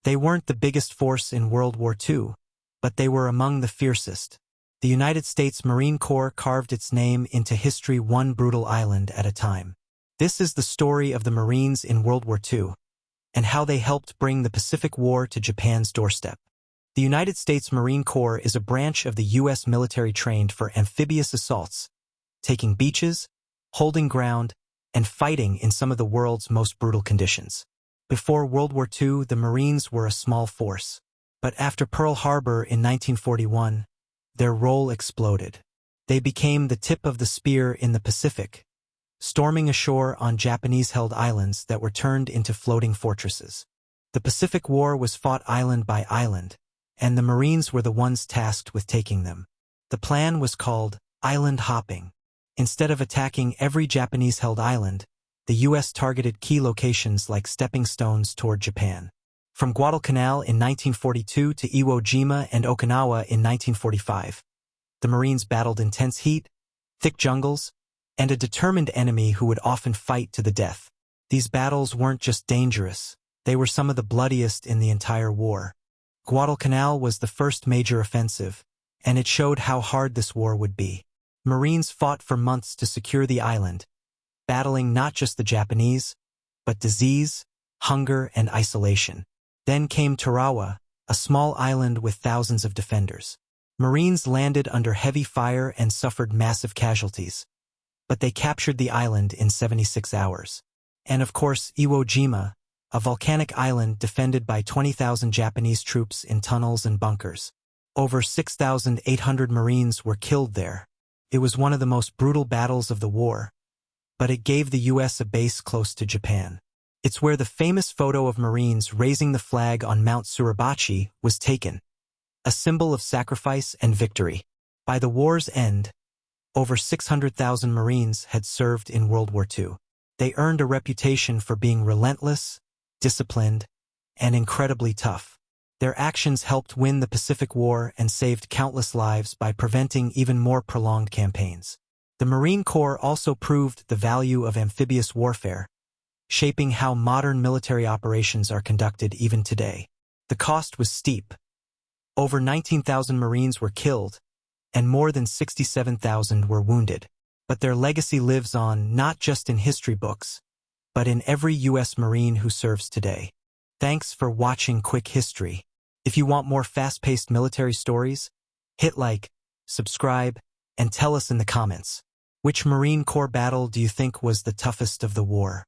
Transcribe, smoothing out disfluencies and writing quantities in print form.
They weren't the biggest force in World War II, but they were among the fiercest. The United States Marine Corps carved its name into history one brutal island at a time. This is the story of the Marines in World War II, and how they helped bring the Pacific War to Japan's doorstep. The United States Marine Corps is a branch of the U.S. military trained for amphibious assaults, taking beaches, holding ground, and fighting in some of the world's most brutal conditions. Before World War II, the Marines were a small force. But after Pearl Harbor in 1941, their role exploded. They became the tip of the spear in the Pacific, storming ashore on Japanese-held islands that were turned into floating fortresses. The Pacific War was fought island by island, and the Marines were the ones tasked with taking them. The plan was called island hopping. Instead of attacking every Japanese-held island, the U.S. targeted key locations like stepping stones toward Japan. From Guadalcanal in 1942 to Iwo Jima and Okinawa in 1945, the Marines battled intense heat, thick jungles, and a determined enemy who would often fight to the death. These battles weren't just dangerous, they were some of the bloodiest in the entire war. Guadalcanal was the first major offensive, and it showed how hard this war would be. Marines fought for months to secure the island, battling not just the Japanese, but disease, hunger, and isolation. Then came Tarawa, a small island with thousands of defenders. Marines landed under heavy fire and suffered massive casualties, but they captured the island in 76 hours. And of course, Iwo Jima, a volcanic island defended by 20,000 Japanese troops in tunnels and bunkers. Over 6,800 Marines were killed there. It was one of the most brutal battles of the war, but it gave the U.S. a base close to Japan. It's where the famous photo of Marines raising the flag on Mount Suribachi was taken, a symbol of sacrifice and victory. By the war's end, over 600,000 Marines had served in World War II. They earned a reputation for being relentless, disciplined, and incredibly tough. Their actions helped win the Pacific War and saved countless lives by preventing even more prolonged campaigns. The Marine Corps also proved the value of amphibious warfare, shaping how modern military operations are conducted even today. The cost was steep. Over 19,000 Marines were killed, and more than 67,000 were wounded. But their legacy lives on not just in history books, but in every U.S. Marine who serves today. Thanks for watching Quick History. If you want more fast-paced military stories, hit like, subscribe, and tell us in the comments. Which Marine Corps battle do you think was the toughest of the war?